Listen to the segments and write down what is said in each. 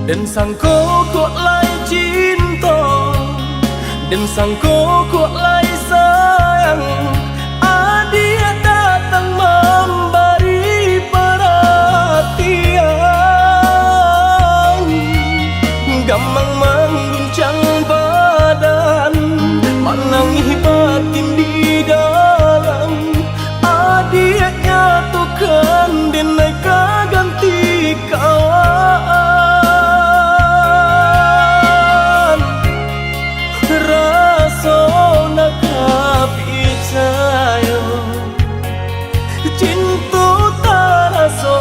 Dan sangko kok lai cinta, dan sangko kok lai sayang. Dia datang memberi perhatian, gampang mengguncang badan, menangis batin di dalam. Dia nyatukan dan mereka ganti kawan. Rasa nak percaya cinta tak rasa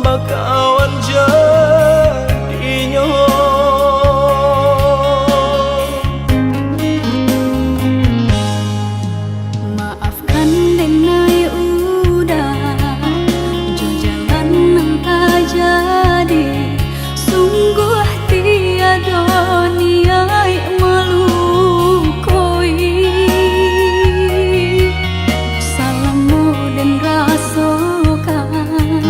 bakawan jadinya. Maafkan denai udah jo jalan nang tak jadi. Sungguh tiada niat melukoi. Salahmu dan rasakan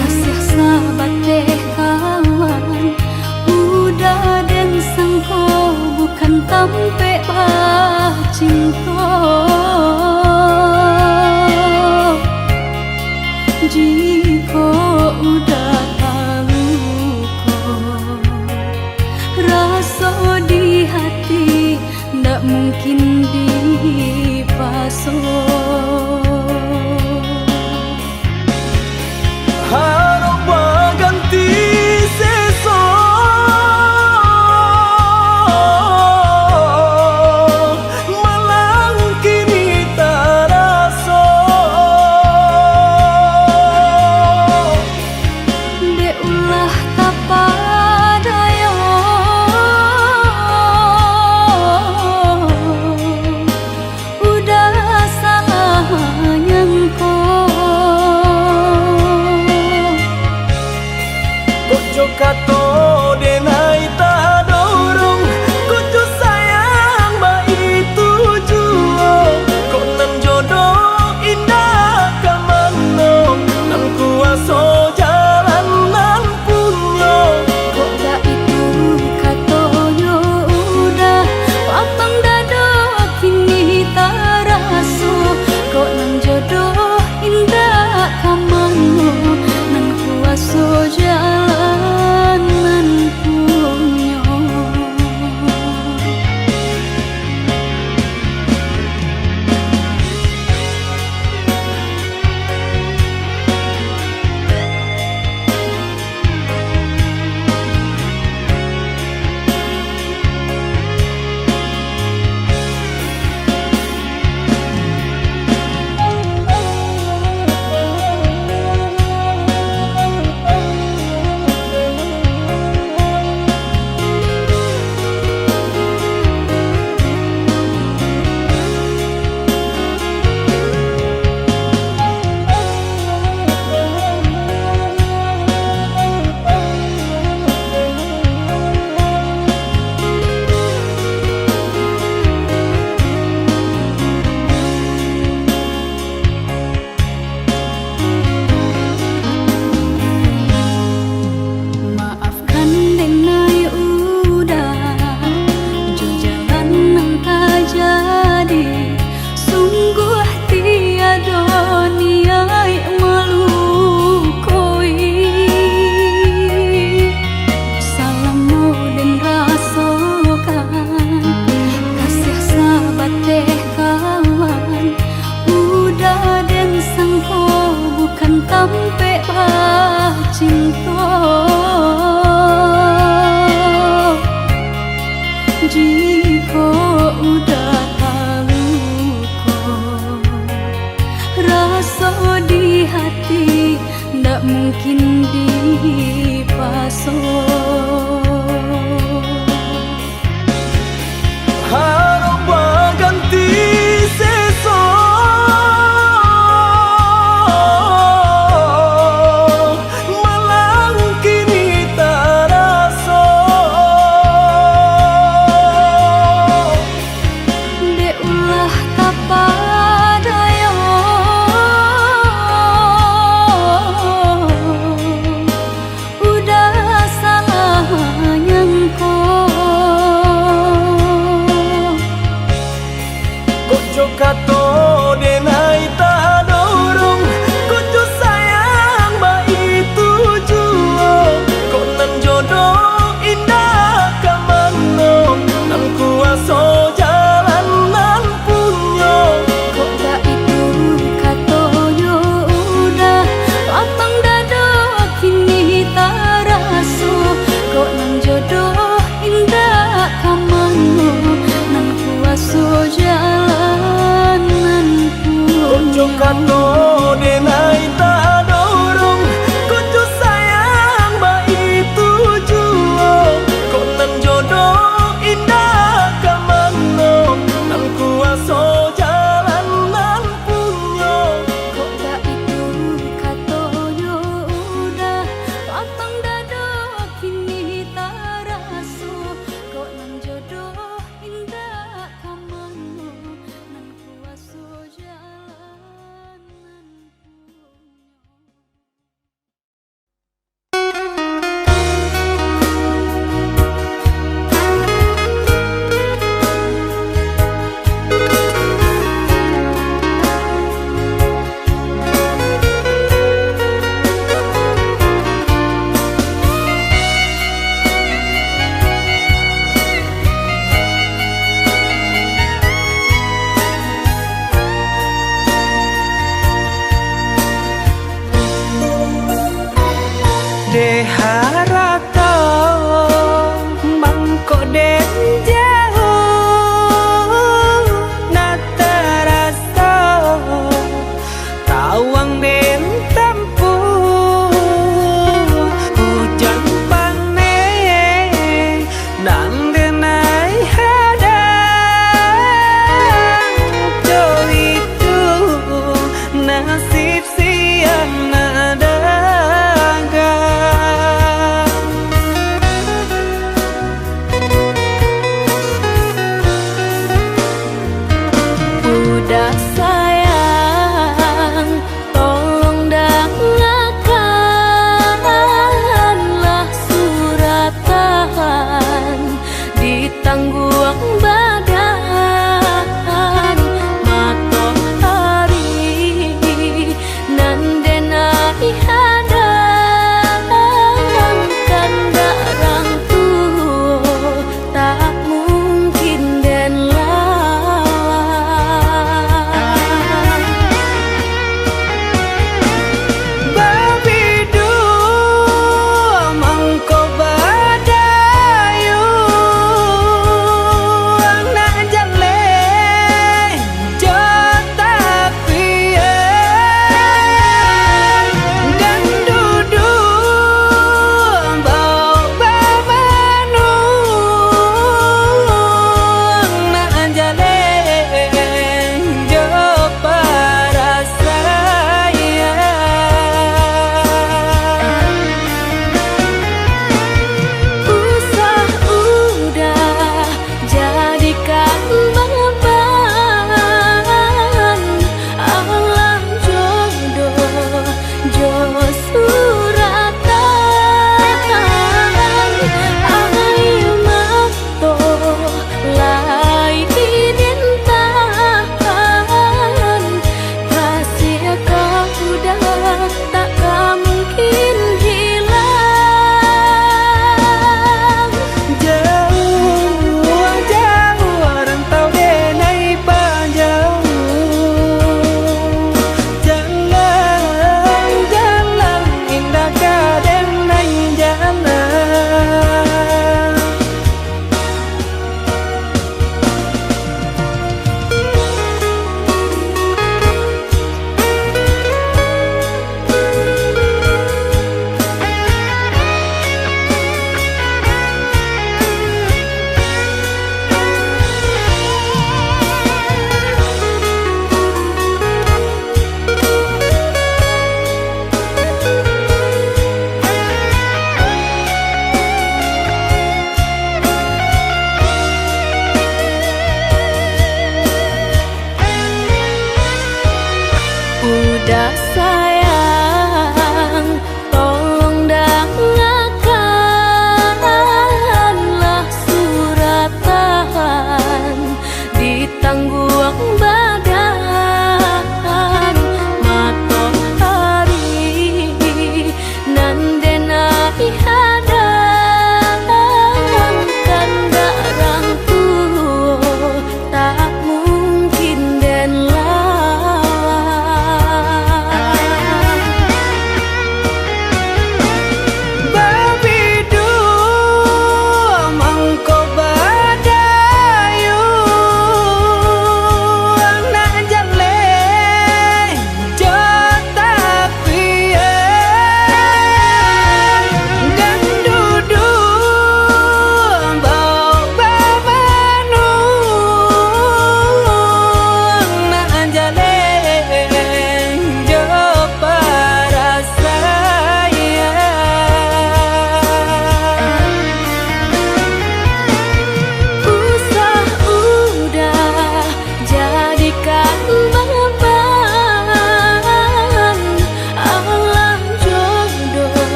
kasih sahabat teh kawan. Udah dan sangko bukan tampe bah cinta. Jika udah tahu kok rasa di hati ndak mungkin dipasok. Harap berganti seso, malang kini tak rasa. Deulah tapadaya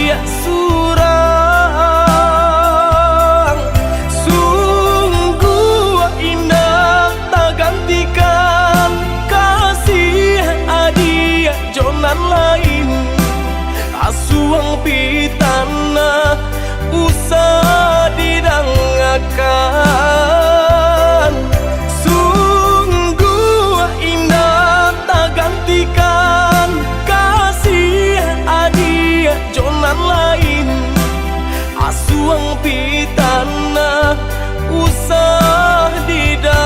dia surang. Sungguh indah tak gantikan kasih adia jonan lain. Asuang pitana usah didangakan. Sungguh indah tak gantikan kasih adia jonan lain. Asuang pitana usah didangakan.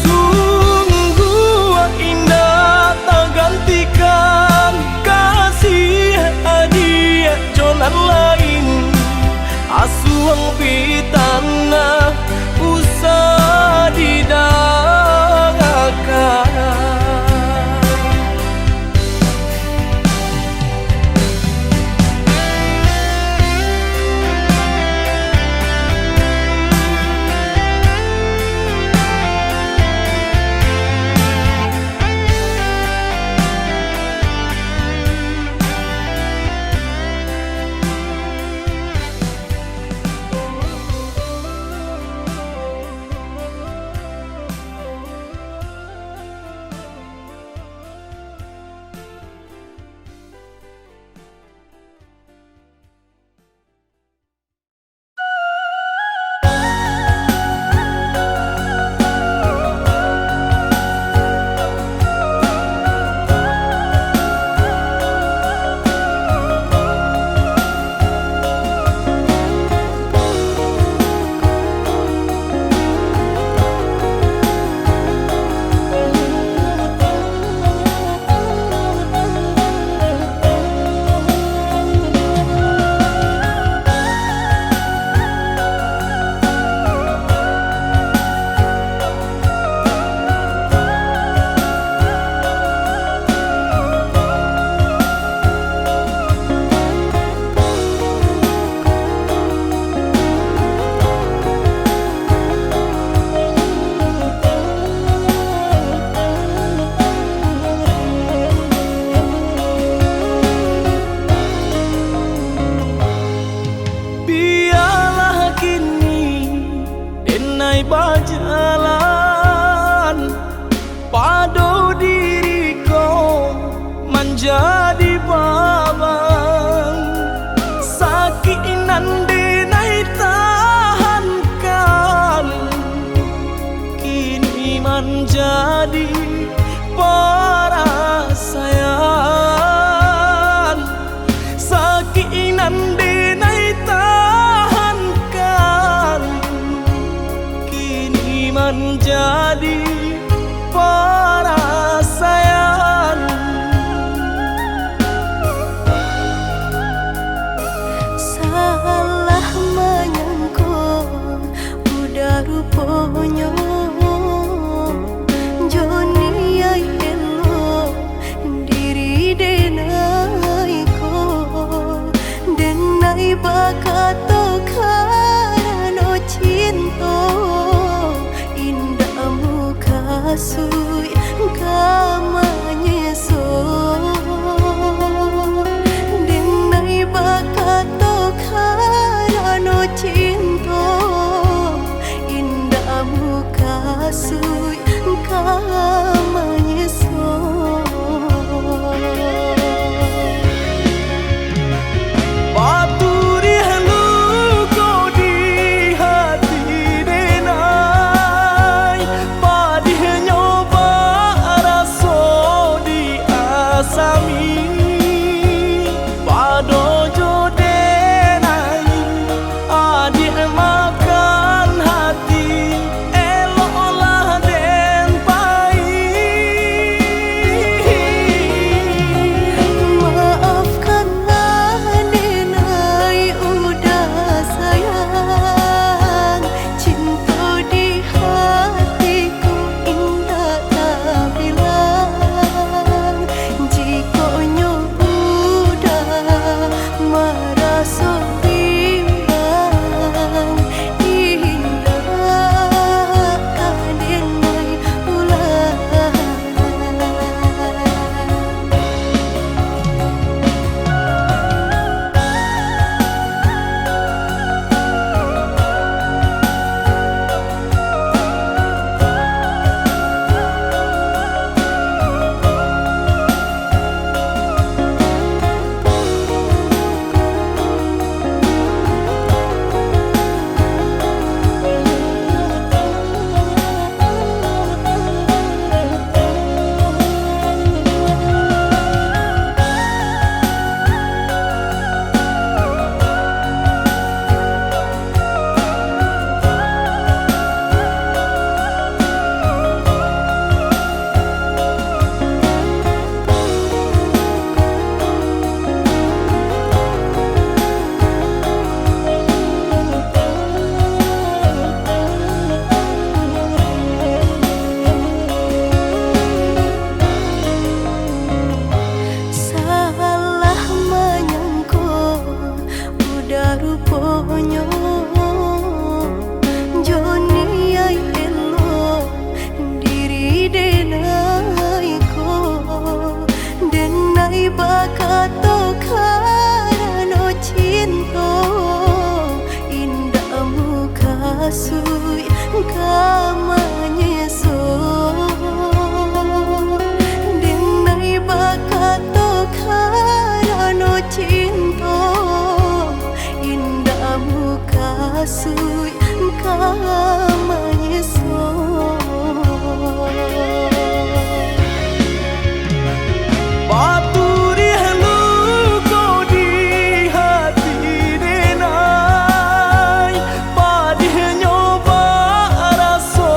Sungguh indah tak gantikan kasih adia jonan lain. Asuang pitana usah didangakan. asami Pado jodenai adik makan hati eloklah den pai Maafkanlah denai udah sayang cinta di hatiku indah tak bilang jika udah merasa bimbang indah denai ulang salah menyangka udah rupanya Joni ai elo diri denai ko denai bakato karena cinta indah muka sui kamanyeso denai bakato karena cinta indah muka sui kamanyeso Paturi luka di hati denai Padih nyoba rasa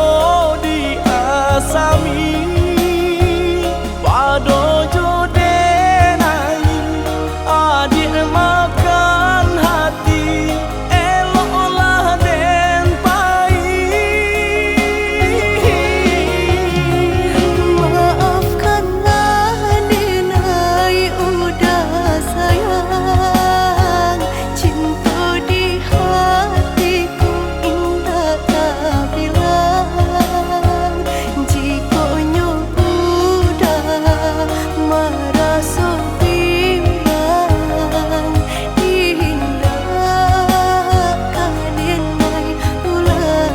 di asami Pado jodenai adik makan hati eloklah den pai Maafkanlah denai udah sayang cinta di hatiku indah tak bilang jika udah merasa bimbang indah denai ulang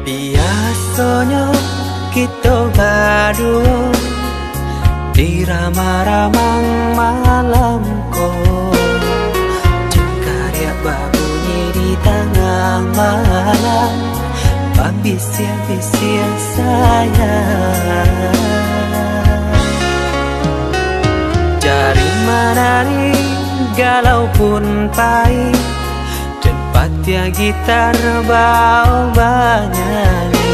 Biasanya kita berdua di ramah-ramah malam ko Jengkarya babunyi di tengah malam Pambisian-bisian sayang Jari menari galau pun pahit, tempat ya gitar bau banyali.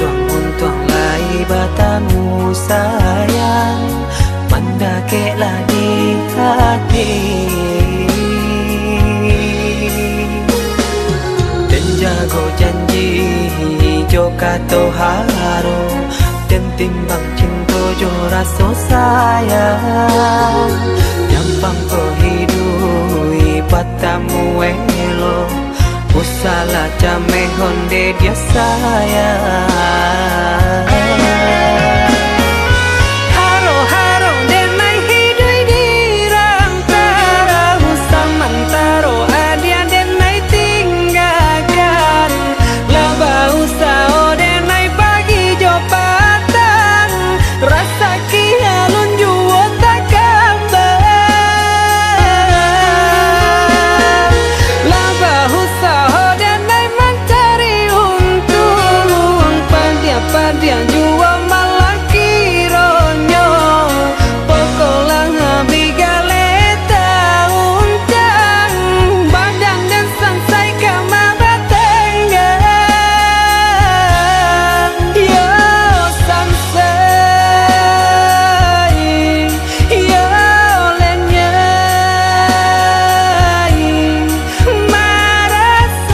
Untung lai batamu sayang, mandakeklah di hati. Dan jago janji joka to haro, dan timbang cinta jo rasa sayang. Nyampang ko hidui patamu elo, usala jame honde dia sayang. Haro haro denai hidui di rantara, usamantaro adia denai tinggalkan. Laba usao denai pagi jo patang, rasa kialun juo tak gambar. Laba usao denai mencari untung, padia juo malah kironyo. Pokolah bigaleta uncang, badan dan sansai kamabatenggang. Yo sansai, yo lenyai, marasai.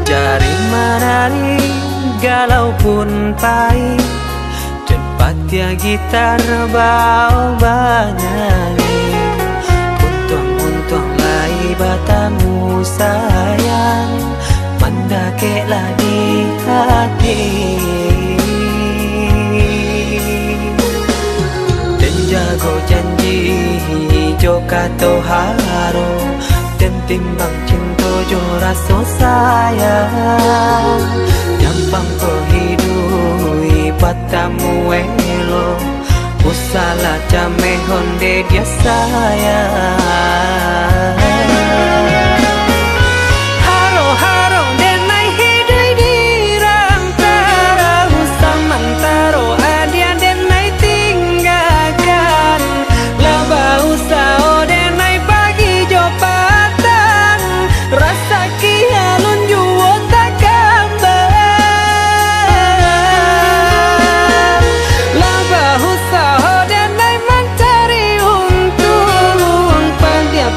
Jari menari galau pun pahit, tempat ya gitar bau banyali. Untung lai batamu sayang, mandakeklah di hati. Dan jago janji joka to haro, dan timbang cinta jo rasa sayang. Nyampang ko hidui patamu elo, usala jame honde dia sayang. Haro haro denai hidui di rantara, usamantaro adia denai tinggalkan. Laba usao denai pagi jo patang, rasa kialun juo tak gambar. Laba usao denai mencari untung, padia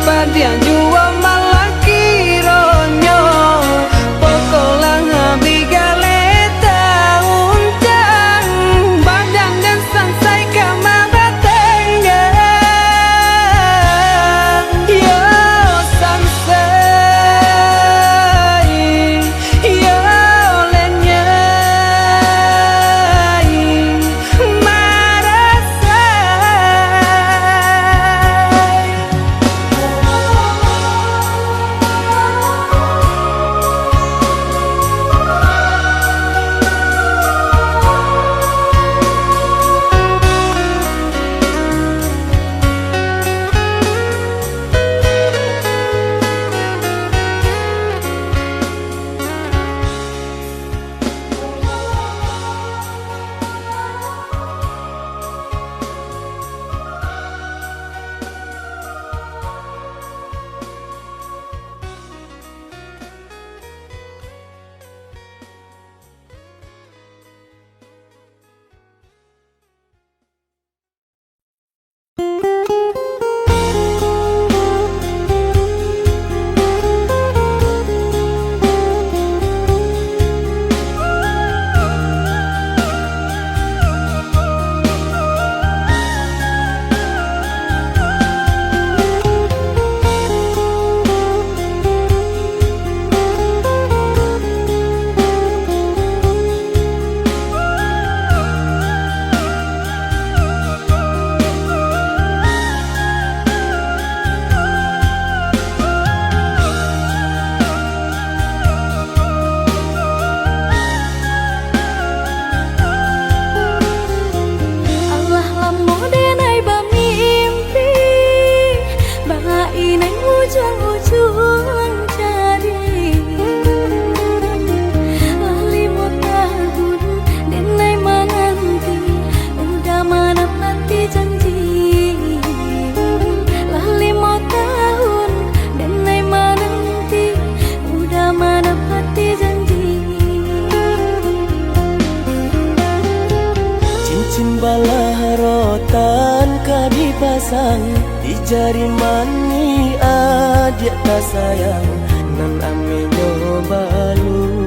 pasang di jari mani adik tak sayang nan amenyo balu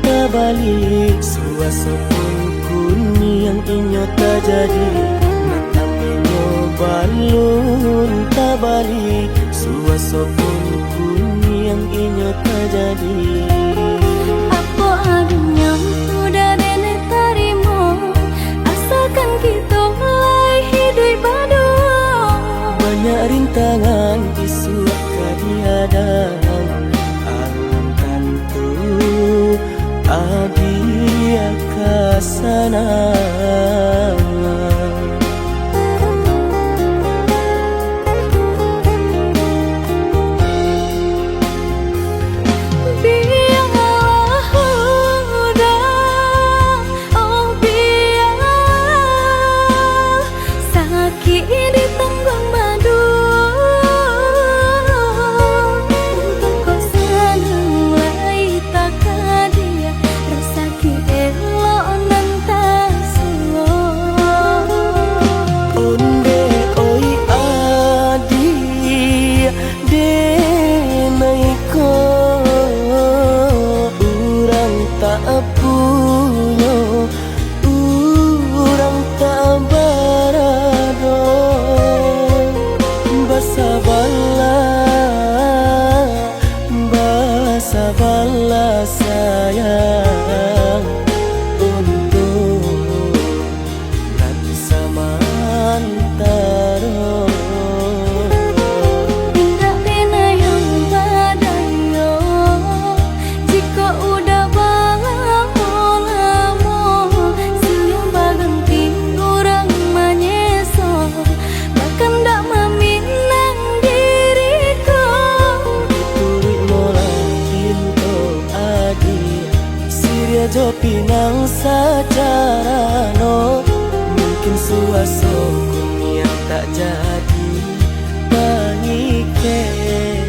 tabali suaso pun kuni yang inyo tak jadi nan amenyo balun tabali suaso pun kuni yang inyo tak jadi. Apa adanya udah nenek tarimo asalkan kita mulai hidup baru. Banyak rintangan isu kadiadang alam tentu adia kasana. Sabarlah sayang untuk nanti samantara. Indah pena yang badayo jika udah lamo siang baganti orang menyeso bahkan tak meminang diriku. Turut mulai Siria jo pinang secara no mungkin suaso kuni yang tak jadi mengikat.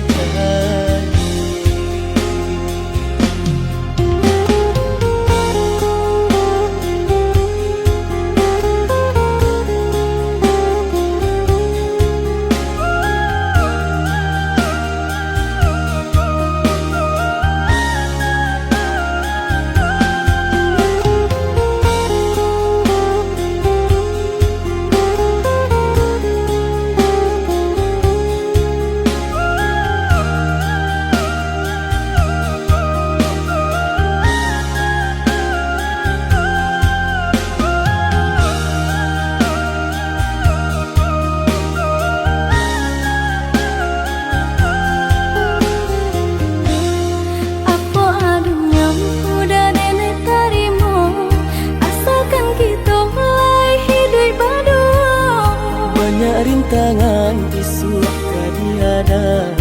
Rintangan isu kadiadang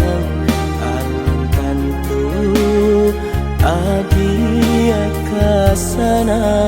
alam tentu adia kasana.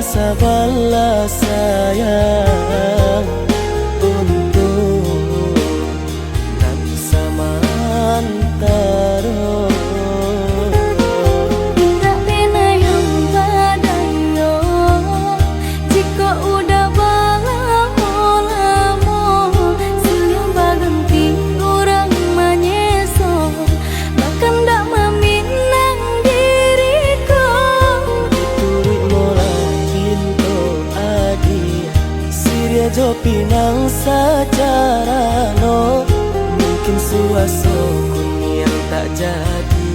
Sabarlah sayang untuk nanti samantara. Indah pena yang badayo jika udah lamo siang baganti orang menyeso bahkan tak meminang diriku. Turut mulai Siria jo pinang secara no mungkin suaso kuni yang tak jadi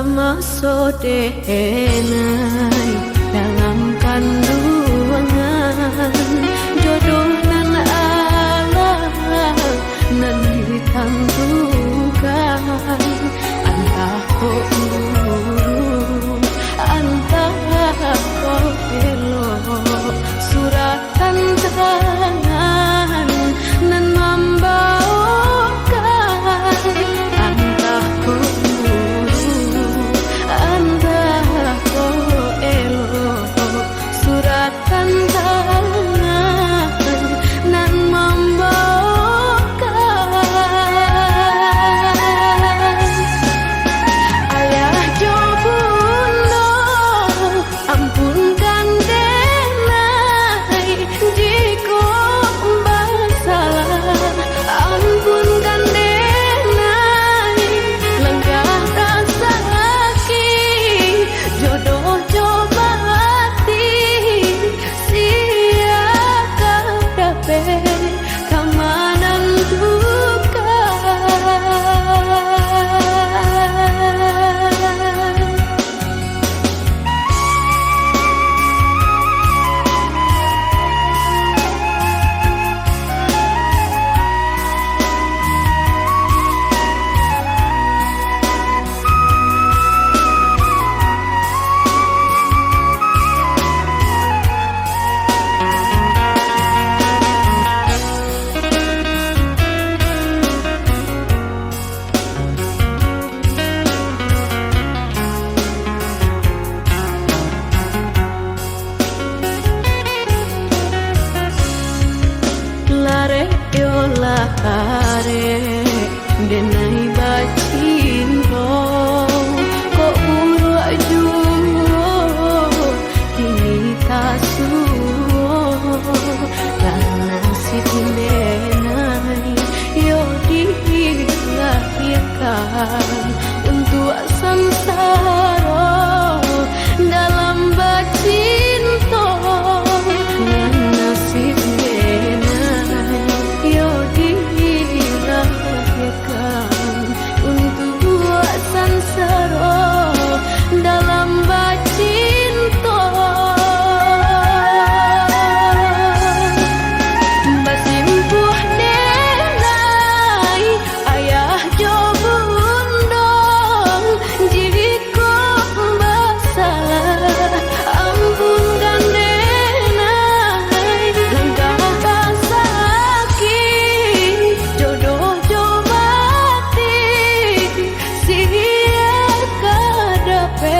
sama sodenai dalam kandungan jodoh nan Allah nan ditentukan antah kok muru antah kok elok suratan tangan nan membawakan antah kok muru antah kok elok suratan tangan nan membawakan ayah jo bunda ampunkan denai jika bersalah ampunkan denai lenggah rasa sakit jodoh coba hati sia kadape kamanan duka lare yo lare denai bacinto ko uru ajuo kini tasuo karena si denai yo dilahirkan untuk samsara dalam bacinto karena si yo dilahirkan untuk sansaro dalam bacinto basimpuh denai ayah jo bundong jika bersalah ampunkan denai lenggah rasa sakit jodoh coba hati sia kadape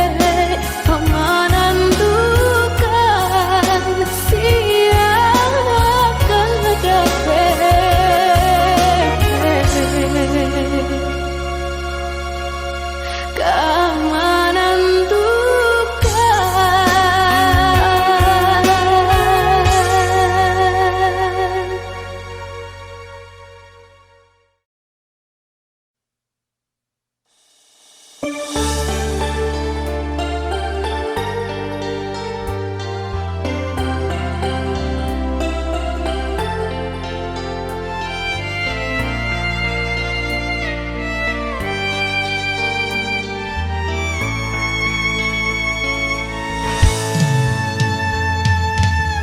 kamanan duka sia kadape kamanan duka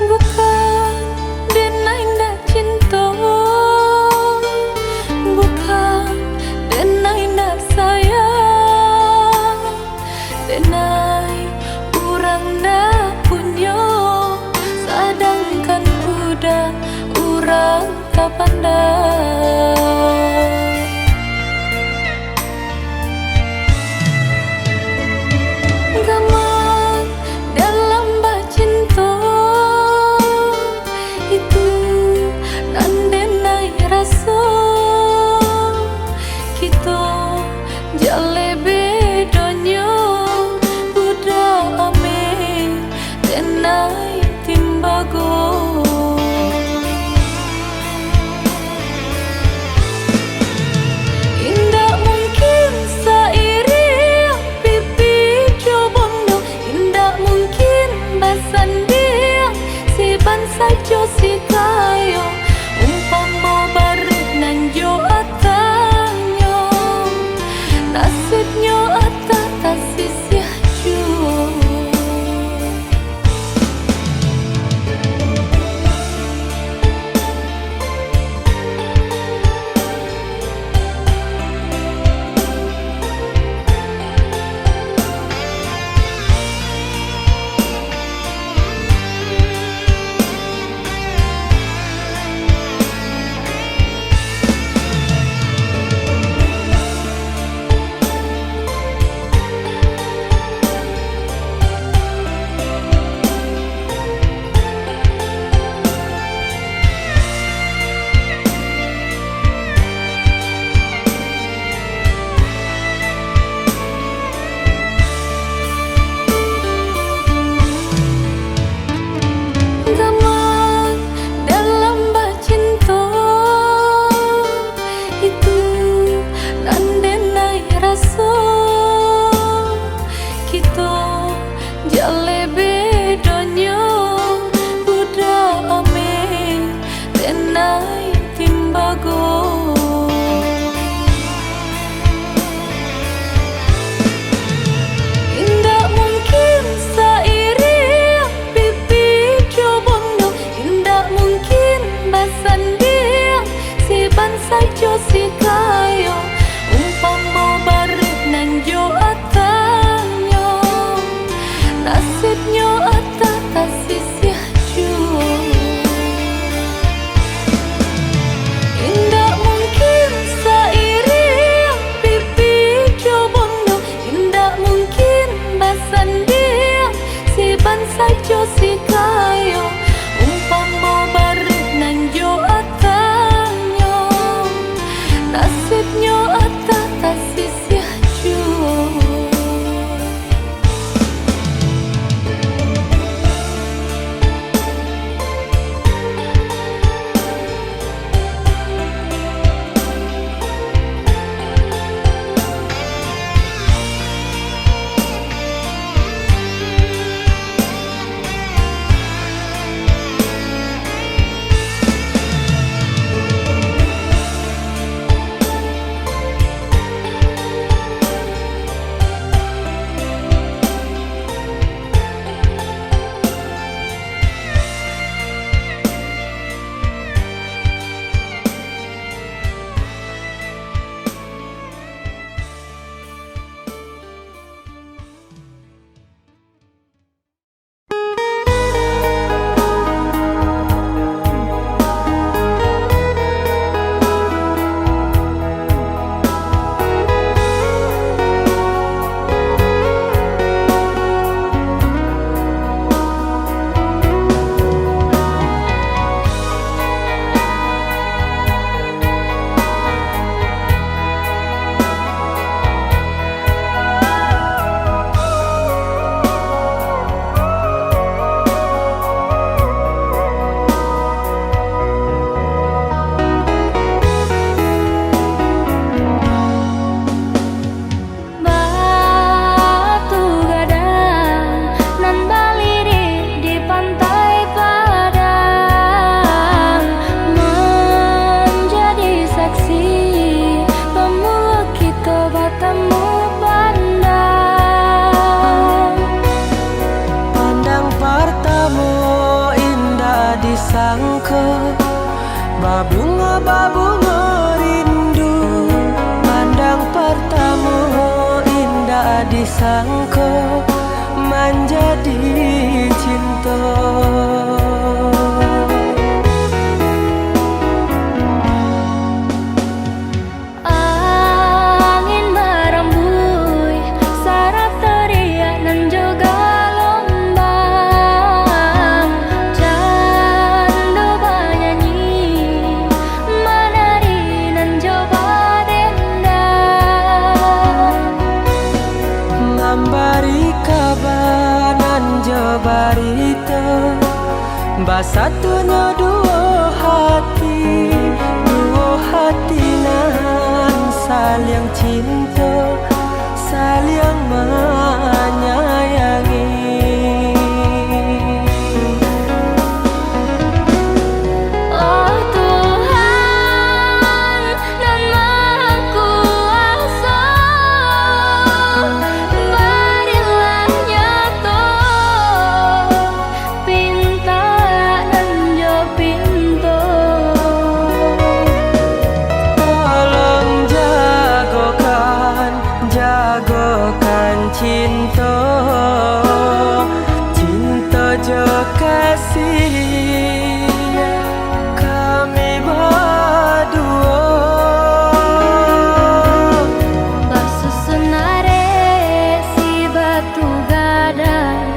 bukan denai ndak cinta bukan denai ndak sayang denai urang ndak punya sedangkan udah urang tak pandai gaman dalam bacinta itu nan denai rasa kita jale bedanya udah ame denai timbago Babunga babunga rindu, pandang pertama indah disangka menjadi cinta. Barito basatunya dua hati nan saling cinta, saling menyayangi. Oh Tuhan dan Maha Kuasa, berilah nyata pinta dan jo pintu. Tolong jagokan cinta, cinta jo kasih kami berdua. Basusunare si batu gadang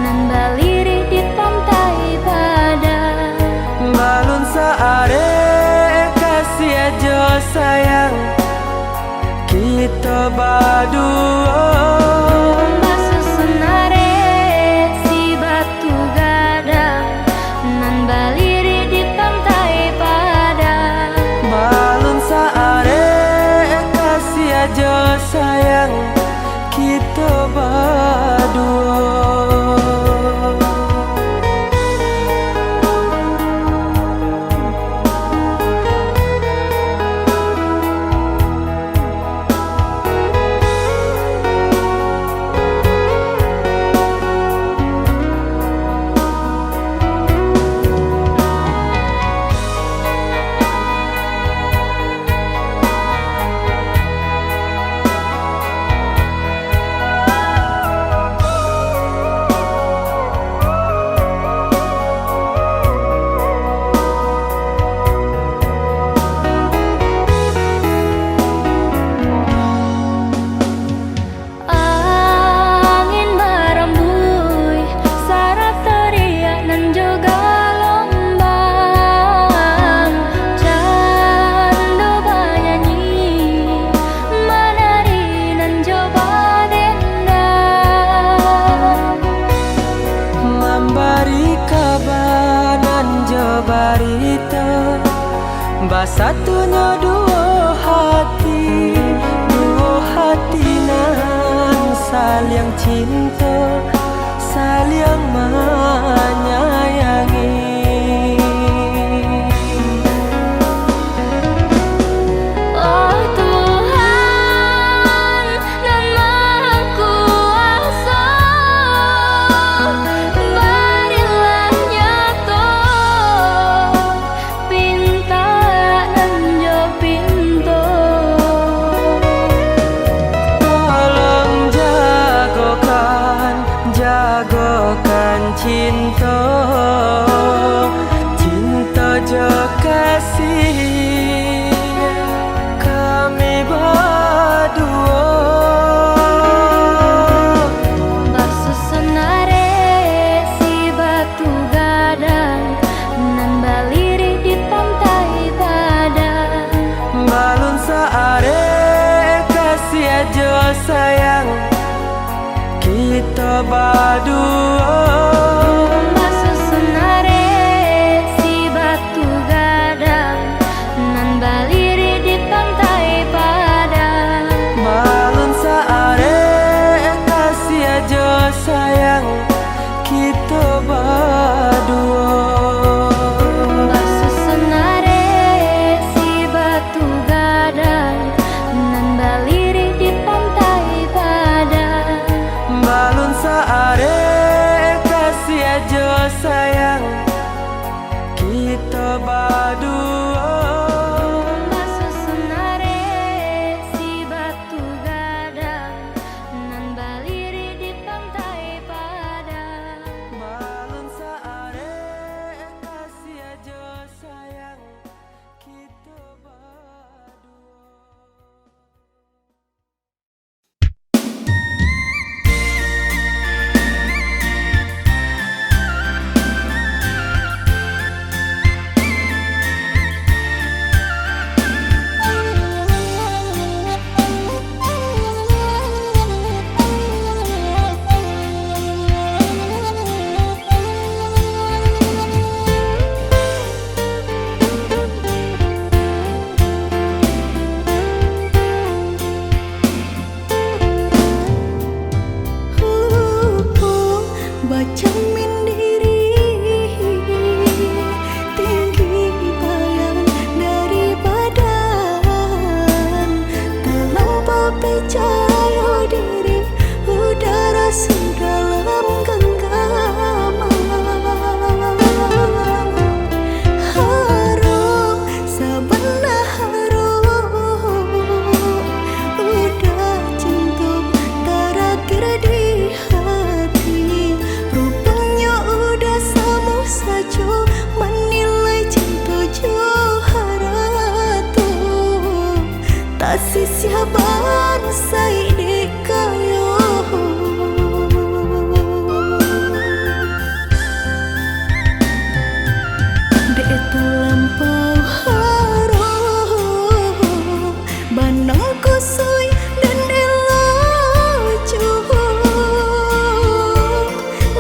nan baliri di pantai padang. Balun saare kasih aja sayang kita berdua. Basusunare si batu gadang nan baliri di pantai padang. Balun saare kasih aja sayang kita berdua. Barito basatunya dua hati nan saling cinta, saling menyayangi. Oh Tuhan dan Maha Kuasa, berilah nyata pinta dan jo pintu. Tolong jagokan cinta, cinta jo kasih kami berdua. Basusunare si batu gadang nan baliri di pantai padang. Balun saare kasih aja sayang kita berdua. Basusunare si batu gadang nan baliri di pantai padang. Balun saare kasih aja sayang kita berdua. Basusunare si batu gadang nan baliri di pantai padang. Balun saare kasih kasih siaban sai di kayo. Dek itu lampau harum banang kusui dan elacu.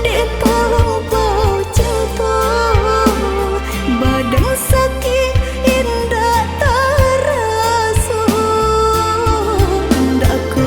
Dek lampau jatuh badan sakit indah tarasu. Ndak ku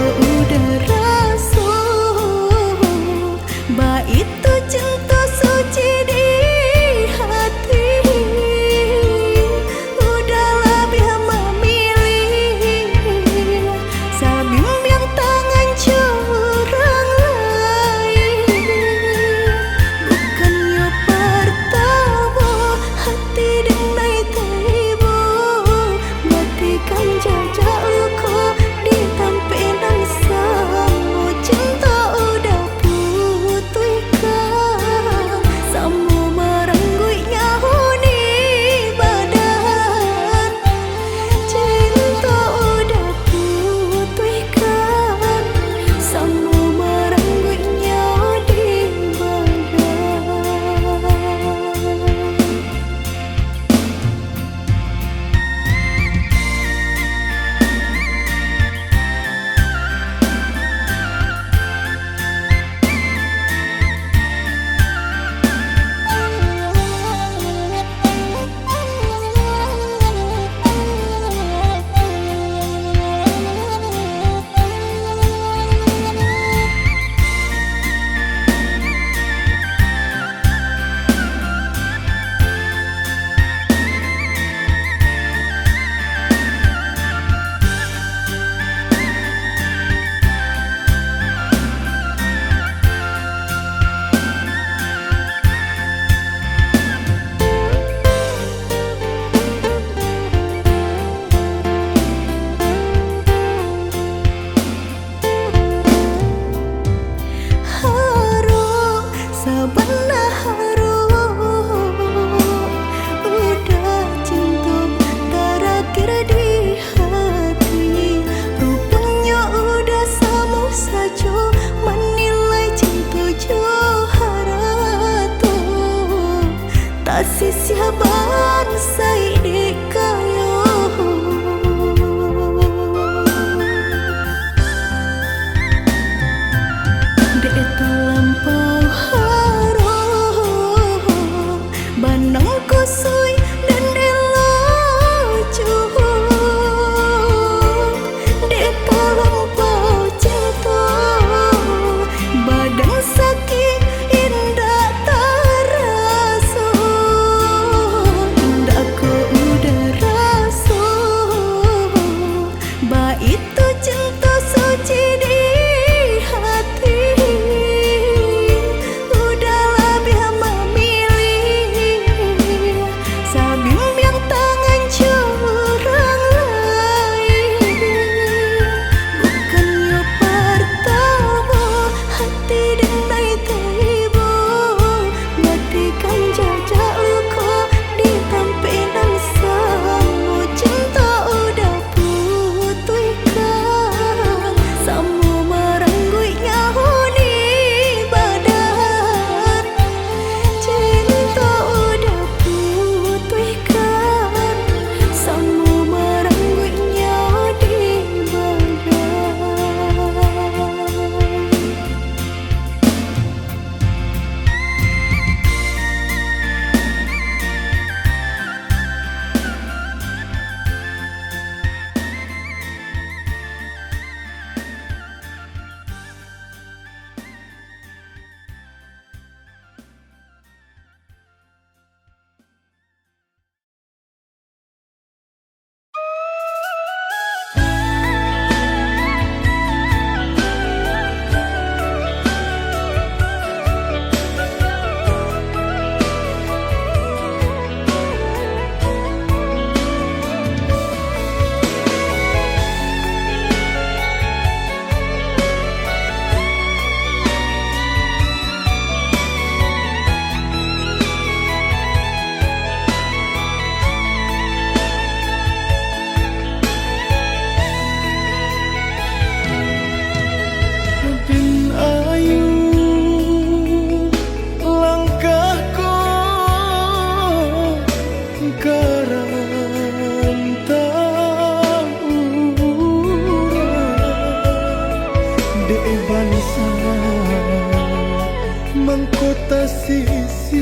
kota sisi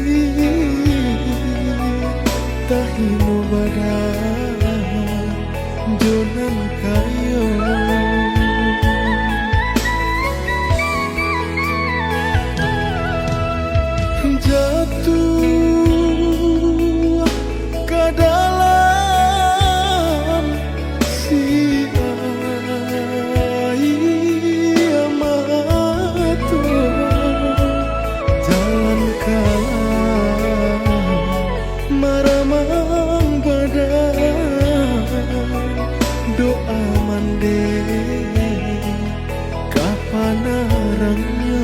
tahino badan jonan kayo jatuh ke dalam si air mata jalan kalah maramang badan doa mande kapan arangnya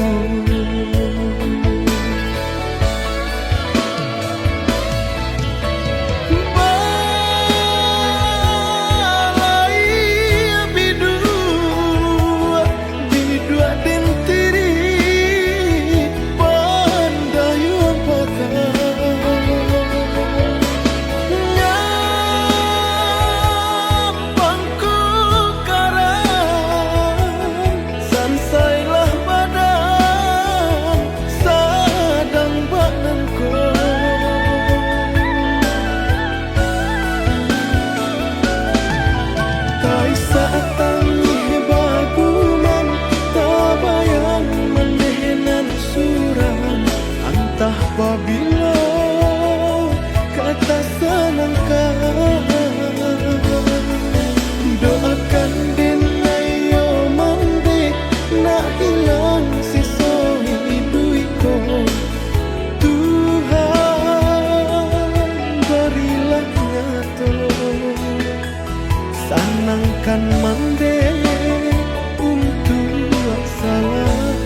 apabila kata senangkan doakan dinayo mandi nak hilang sisa hidupku Tuhan berilah nyata senangkan mandi untuk salah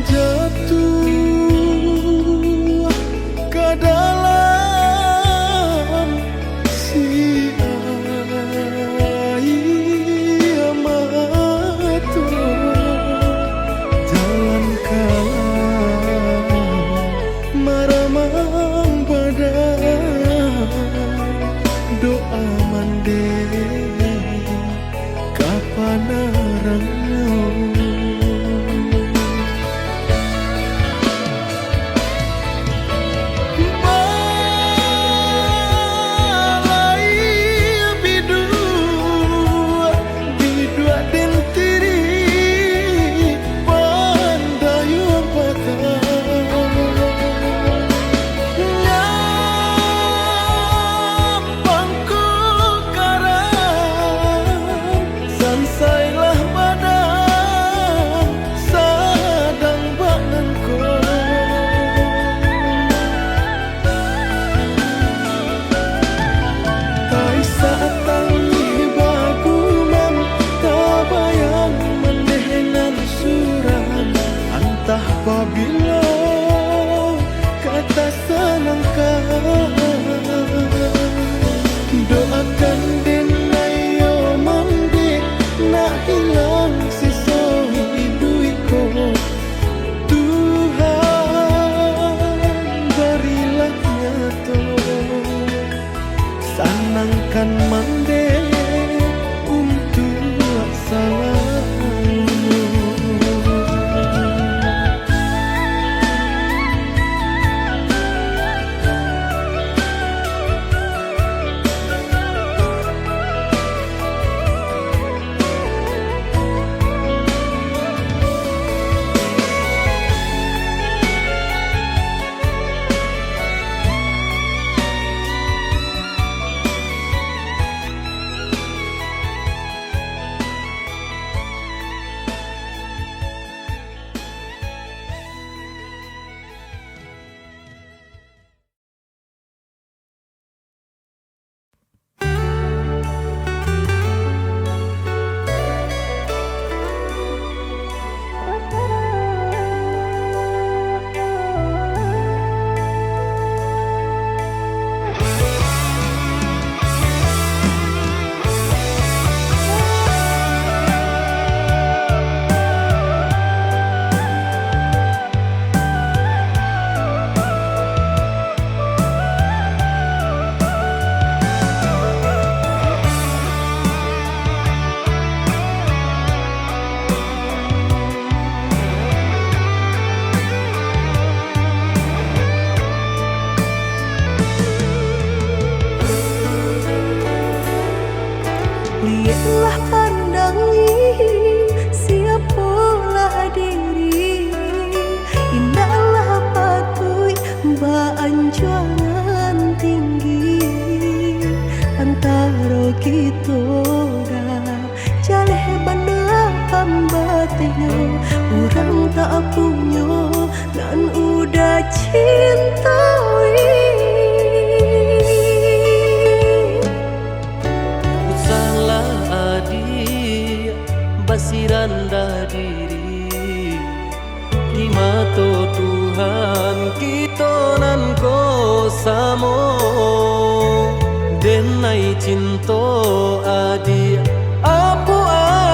jatuh ke dalam si air mata jalan kalah maramang badan doa mande kapan arangnya sansailah badan sadang baknanku tai saat tangi baguman tabayang mendehenan suram entah apabila kata senangkan doakan dinayo mandi nak hilang sisa hidupku Tuhan berilah nyata senangkan mande untuk salahmu Lah pandangi siapalah diri, indahlah patui baanjuangan tinggi antara kita dah jaleh banda pambatinyo orang tak punya dan udah cintai. Salah adik basiranda diri di mata Tuhan kita nan ko samo denai cinta adik apa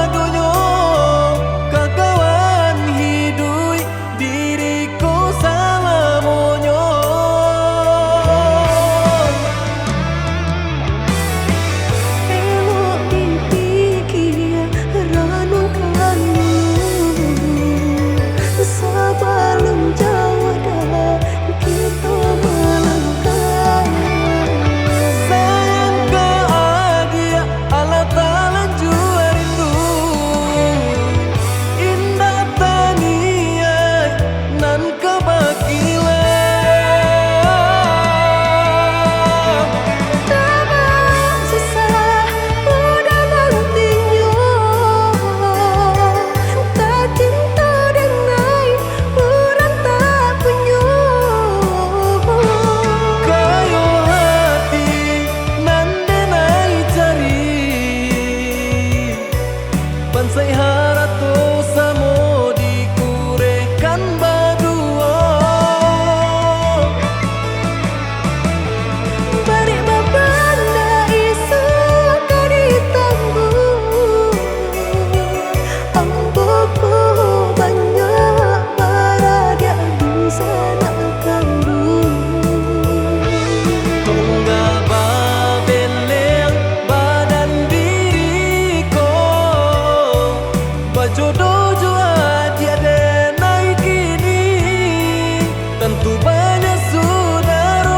adonyo kakawan hidui diriku sama monyo. Elok dipikir renungkan sebelum jauh dah kita melangkah. Sayang ke adik ala talan jua rindu indah taniai nan kebakilan. Tabang susah udah nantinya tak cinta denai orang tak punya. Kayo hati nan denai cari pansai harato samo dikurekan badua. Balik babanda isu kadi tangguh amboko banyak paraga bisa nak kandung. Tungga babeleng badan diriku bajodoh jua tiada naik kini tentu banyak saudara.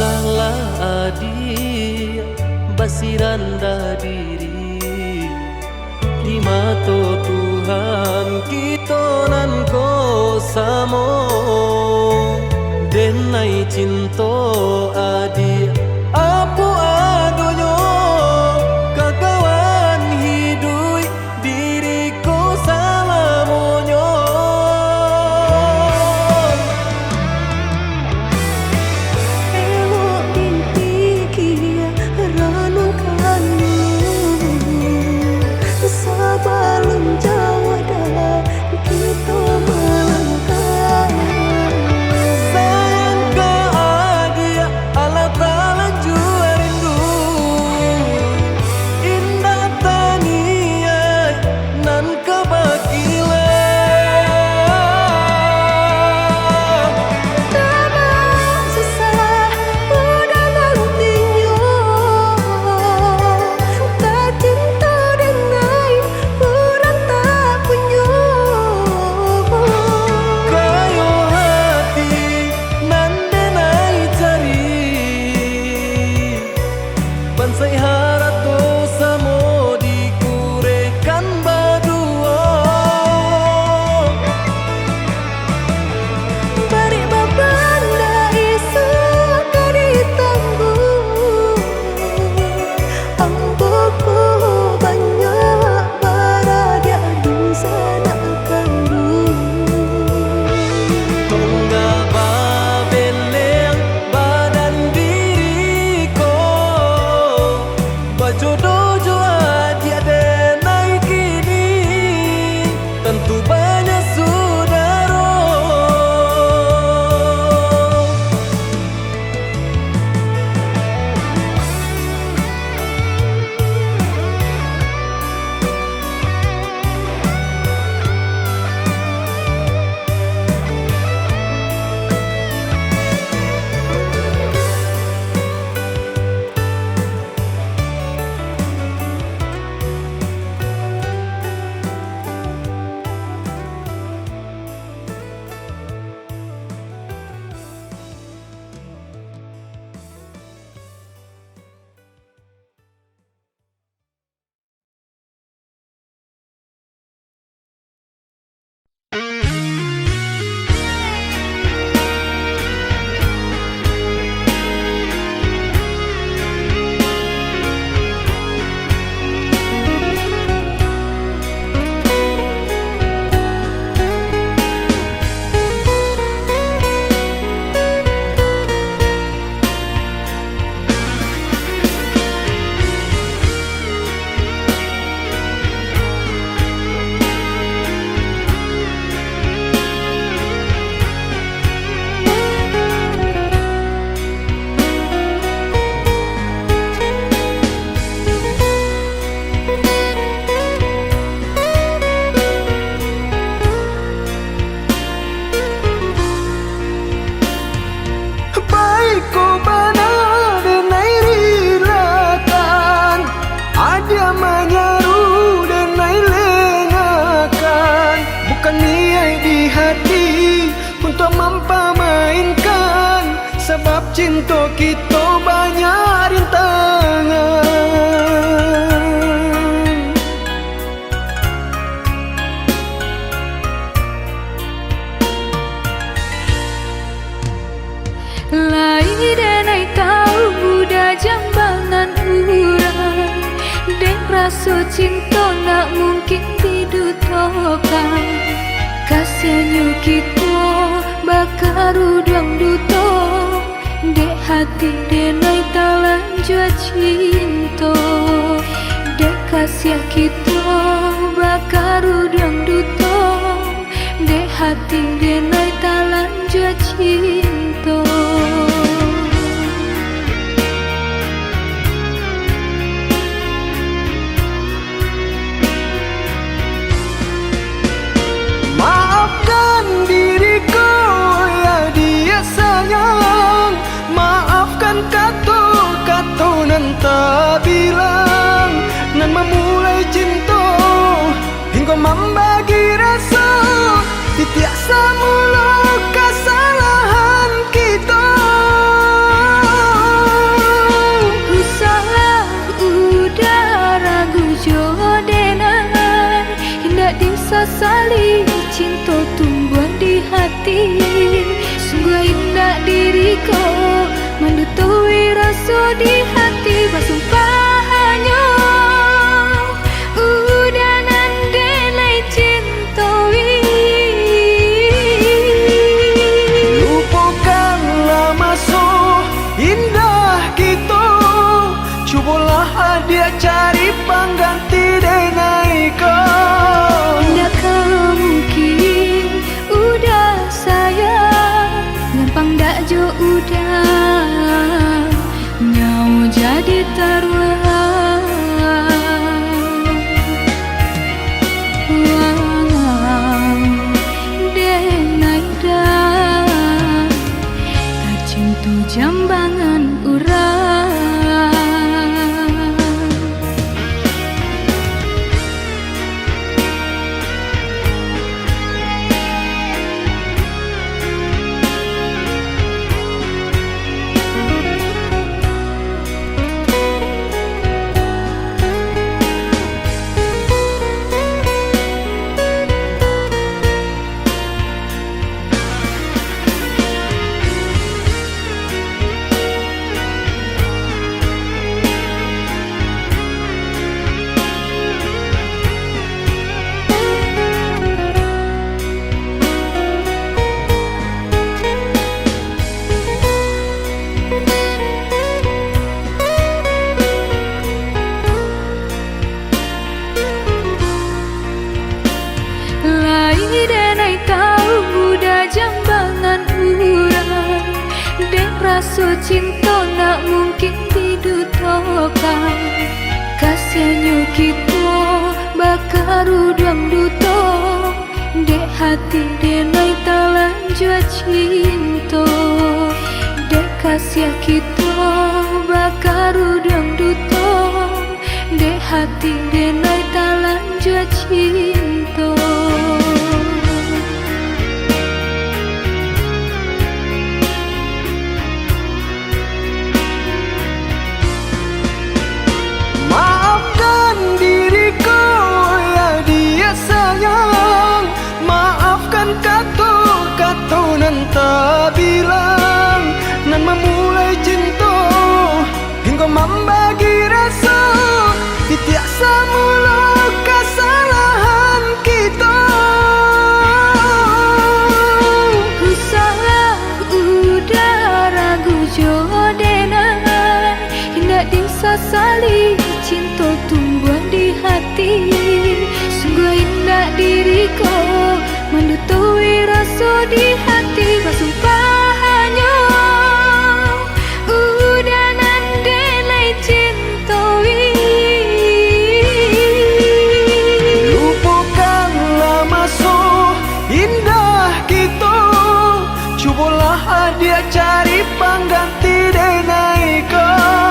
Salah adik basiranda diri di mata Tuhan kita nan ko samo denai cinta adik apa adonyo kakawan hidui diriku sama monyo. Elok dipikir renungkan sebelum jauh dah kita melangkah. Sayang ke adik ala mampu mainkan, sebab cinta kita banyak rintangan. Lai denai tahu muda jambangan urang, dek rasa cinta nak mungkin didutokan. Kasihannya kita bakar udang duto, dek hati denai talan jua cinta. Dek kasihan kita bakar udang duto, dek hati denai talan jua cinta. Maafkan diriku ya dia sayang, maafkan kata-kata nan tak bilang, nan memulai cinta hingga membagi rasa, tiap semula kesalahan kita. Usaha udara gujodenan, hendak disesali cinta tumbuh di hati. Sungguh indah diriku mendutui rasa di hati, bersumpahannya udanan denai cintawi. Lupakanlah masa indah kita, cubalah dia cari pengganti denai kau. Tidakkah mungkin udah sayang, gampang dak jo udah nyau jadi taruhan. Wow, denai dah cinta jambangan urang. Denai tahu muda jambangan urang, dek rasa cinta nak mungkin didutokan. Kasihannya kita bakar udang duto, dek hati denai talan jua cinta. Dek kasihan kita bakar udang duto, dek hati denai talan jua cinta. Maafkan diriku ya dia sayang, maafkan kata-kata nan tak bilang, nan memulai cinta hingga membagi rasa, tiap semula kesalahan kita. Usaha udara gujodenan, hendak disesali cinta tumbuh di hati. Sungguh indah diriku mendutui rasa di hati, bersumpahannya udanan denai cintawi. Lupakanlah masa indah kita, cubalah dia cari pengganti denai kau.